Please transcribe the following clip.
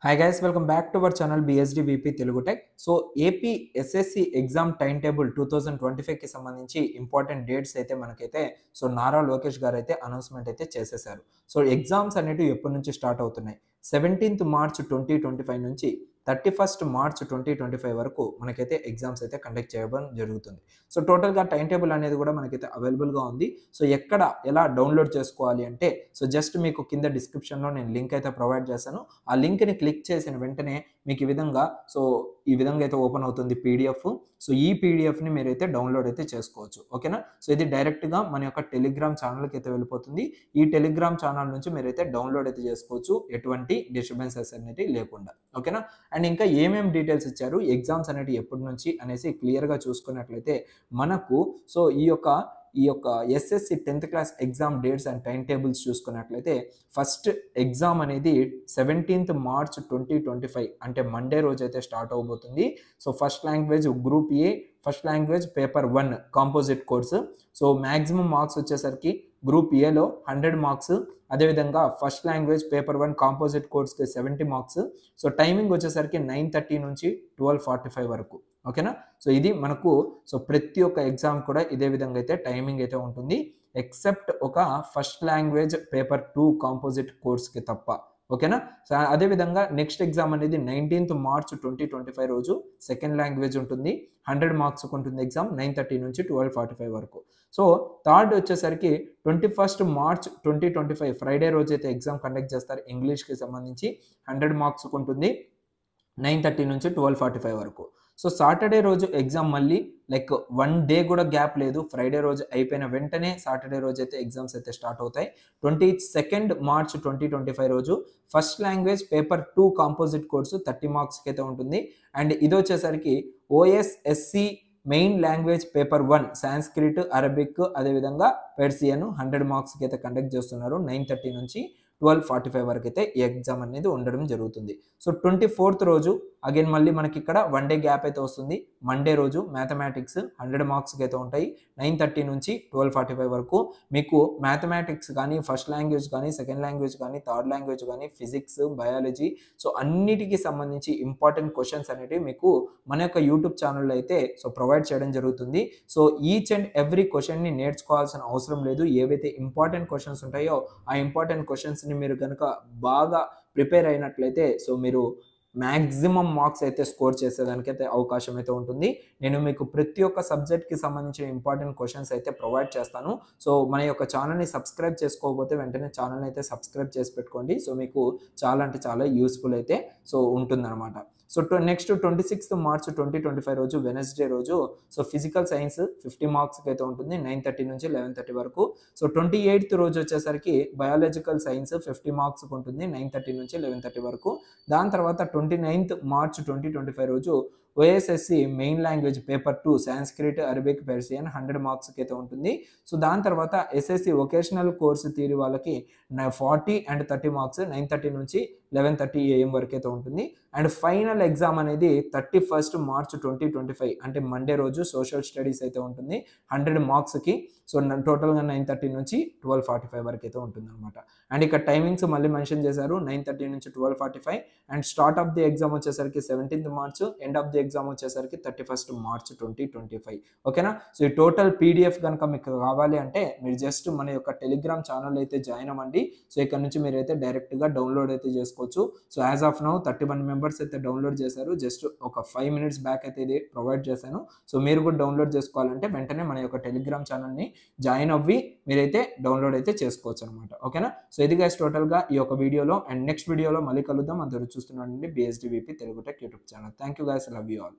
Hi guys, welcome back to our channel BSD VP Telugu tech. So AP SSC exam time table 2025కి సంబంధించి important dates అయితే మనకైతే నారా లోకేష్ గారు అయితే అనౌన్స్మెంట్ అయితే చేసేసారు. సో ఎగ్జామ్స్ అనేటివి ఎప్పటి నుంచి స్టార్ట్ అవుతున్నాయి? 17th మార్చ్ 2025 నుంచి 31st మార్చ్ 2025 వరకు మనకైతే ఎగ్జామ్స్ అయితే కండక్ట్ చేయడం జరుగుతుంది. సో టోటల్గా టైం టేబుల్ అనేది కూడా మనకైతే అవైలబుల్గా ఉంది. సో ఎక్కడ ఎలా డౌన్లోడ్ చేసుకోవాలి అంటే జస్ట్ మీకు కింద డిస్క్రిప్షన్లో నేను లింక్ అయితే ప్రొవైడ్ చేశాను. ఆ లింక్ని క్లిక్ చేసిన వెంటనే మీకు ఈ విధంగా అయితే ఓపెన్ అవుతుంది పీడిఎఫ్. సో ఈ పీడిఎఫ్ని మీరైతే డౌన్లోడ్ అయితే చేసుకోవచ్చు. ఓకేనా? సో ఇది డైరెక్ట్గా మన యొక్క టెలిగ్రామ్ ఛానల్కి అయితే వెళ్ళిపోతుంది. ఈ టెలిగ్రామ్ ఛానల్ నుంచి మీరైతే డౌన్లోడ్ అయితే చేసుకోవచ్చు, ఎటువంటి డిస్టర్బెన్సెస్ అనేది లేకుండా. ఓకేనా? అండ్ ఇంకా ఏమేమి డీటెయిల్స్ ఇచ్చారు, ఎగ్జామ్స్ అనేవి ఎప్పటి నుంచి అనేసి క్లియర్గా చూసుకున్నట్లయితే మనకు ఈ యొక్క SSC 10th class exam dates and time tables చూసుకున్నట్లయితే ఫస్ట్ ఎగ్జామ్ అనేది 17th మార్చ్ 2025 అంటే మండే రోజు అయితే స్టార్ట్ అవబోతుంది. So first language group A, first language paper 1 composite course. So maximum marks వచ్చేసరికి గ్రూప్ ఏలో 100 మార్క్స్, అదేవిధంగా ఫస్ట్ లాంగ్వేజ్ పేపర్ 1 కాంపోజిట్ కోర్స్కి 70 మార్క్స్. సో టైమింగ్ వచ్చేసరికి 9:30 నుంచి 12:45 వరకు. ఓకేనా? సో ఇది మనకు ప్రతి ఒక్క ఎగ్జామ్ కూడా ఇదే విధంగా అయితే టైమింగ్ అయితే ఉంటుంది, ఎక్సెప్ట్ ఒక ఫస్ట్ లాంగ్వేజ్ పేపర్ 2 కాంపోజిట్ కోర్స్కి తప్ప. ఓకేనా? సో అదేవిధంగా నెక్స్ట్ ఎగ్జామ్ అనేది 19th మార్చ్ 2025 రోజు సెకండ్ లాంగ్వేజ్ ఉంటుంది, 100 మార్క్స్కి ఉంటుంది ఎగ్జామ్, 9:30 నుంచి 12:45 వరకు. సో థర్డ్ వచ్చేసరికి 21st మార్చ్ 2025 ఫ్రైడే రోజు అయితే ఎగ్జామ్ కండక్ట్ చేస్తారు. ఇంగ్లీష్కి సంబంధించి 100 మార్క్స్కి ఉంటుంది, 9:30 నుంచి 12:45 వరకు. సో సాటర్డే రోజు ఎగ్జామ్ మళ్ళీ లైక్ 1 డే కూడా గ్యాప్ లేదు, ఫ్రైడే రోజు అయిపోయిన వెంటనే సాటర్డే రోజు అయితే ఎగ్జామ్స్ అయితే స్టార్ట్ అవుతాయి. 22nd మార్చ్ 2025 రోజు first language paper 2 composite course 30 మార్క్స్కి అయితే ఉంటుంది. అండ్ ఇది వచ్చేసరికి OSSC main language paper 1 Sanskrit, Arabic, అదేవిధంగా పెర్సియన్ 100 మార్క్స్కి అయితే కండక్ట్ చేస్తున్నారు. 9:30 నుంచి 12:45 వరకు అయితే ఈ ఎగ్జామ్ అనేది ఉండడం జరుగుతుంది. సో 24th రోజు అగైన్ మళ్ళీ మనకి ఇక్కడ 1 డే గ్యాప్ అయితే వస్తుంది. మండే రోజు మ్యాథమెటిక్స్ 100 మార్క్స్కి అయితే ఉంటాయి, 9:30 నుంచి 12:45 వరకు. మీకు మ్యాథమెటిక్స్ కానీ, ఫస్ట్ లాంగ్వేజ్ కానీ, సెకండ్ లాంగ్వేజ్ కానీ, థర్డ్ లాంగ్వేజ్ కానీ, ఫిజిక్స్, బయాలజీ, సో అన్నిటికీ సంబంధించి ఇంపార్టెంట్ క్వశ్చన్స్ అనేవి మీకు మన యొక్క యూట్యూబ్ ఛానల్లో అయితే ప్రొవైడ్ చేయడం జరుగుతుంది. సో ఈచ్ అండ్ ఎవ్రీ క్వశ్చన్ని నేర్చుకోవాల్సిన అవసరం లేదు. ఏవైతే ఇంపార్టెంట్ క్వశ్చన్స్ ఉంటాయో ఆ ఇంపార్టెంట్ క్వశ్చన్స్ని మీరు కనుక బాగా ప్రిపేర్ అయినట్లయితే మీరు మ్యాక్సిమం మార్క్స్ అయితే స్కోర్ చేసేదానికైతే అవకాశం అయితే ఉంటుంది. నేను మీకు ప్రతి ఒక్క సబ్జెక్ట్కి సంబంధించిన ఇంపార్టెంట్ క్వశ్చన్స్ అయితే ప్రొవైడ్ చేస్తాను. సో మన యొక్క ఛానల్ని సబ్స్క్రైబ్ చేసుకోకపోతే వెంటనే ఛానల్ని అయితే సబ్స్క్రైబ్ చేసి పెట్టుకోండి. సో మీకు చాలా అంటే చాలా యూస్ఫుల్ అయితే ఉంటుందన్నమాట. సో నెక్స్ట్ 26th మార్చ్ 2025 రోజు వెనస్డే రోజు ఫిజికల్ సైన్స్ 50 మార్క్స్కి అయితే ఉంటుంది, 9:30 నుంచి 11:30 వరకు. సో 28th రోజు వచ్చేసరికి బయాలజికల్ సైన్స్ 50 మార్క్స్కి ఉంటుంది, 9:30 నుంచి 11:30 వరకు. దాని తర్వాత 29th మార్చ్ 2025 రోజు OSSC main language paper 2 Sanskrit, Arabic, Persian 100 మార్క్స్కి అయితే ఉంటుంది. సో దాని తర్వాత ఎస్ఎస్సి వొకేషనల్ కోర్సు థియరీ వాళ్ళకి 40 అండ్ 30 మార్క్స్, 9:30 నుంచి 11:30 AM వరకు అయితే ఉంటుంది. అండ్ ఫైనల్ ఎగ్జామ్ అనేది 31st మార్చ్ 2025 అంటే మండే రోజు సోషల్ స్టడీస్ అయితే ఉంటుంది, 100 మార్క్స్కి. సో టోటల్గా 9:30 నుంచి 12:45 వరకు అయితే ఉంటుంది అనమాట. అండ్ ఇక్కడ టైమింగ్స్ మళ్ళీ మెన్షన్ చేశారు, 9:30 నుంచి 12:45. And start of the exam వచ్చేసరికి 17th March, end of the exam వచ్చేసరికి 31st మార్చ్ 2025. ఓకేనా? సో ఈ టోటల్ పీడిఎఫ్ కనుక మీకు కావాలి అంటే మీరు జస్ట్ మన యొక్క టెలిగ్రామ్ ఛానల్ అయితే జాయిన్ అవ్వండి. సో ఇక్కడ నుంచి మీరు అయితే డైరెక్ట్గా డౌన్లోడ్ అయితే చేసుకోవచ్చు. So as of now 31 members అయితే డౌన్లోడ్ చేశారు. జస్ట్ ఒక 5 minutes బ్యాక్ అయితే ఇది ప్రొవైడ్ చేశాను. సో మీరు కూడా డౌన్లోడ్ చేసుకోవాలంటే వెంటనే మన యొక్క టెలిగ్రామ్ ఛానల్ని జాయిన్ అవ్వి మీరైతే డౌన్లోడ్ అయితే చేసుకోవచ్చు అనమాట. ఓకేనా? సో ఇది గైస్ టోటల్గా ఈ యొక్క వీడియోలో. అండ్ నెక్స్ట్ వీడియోలో మళ్ళీ కలుద్దాం. అందరూ చూస్తున్నారండి BSD VP Telugu tech YouTube channel. Thank you guys, love you all.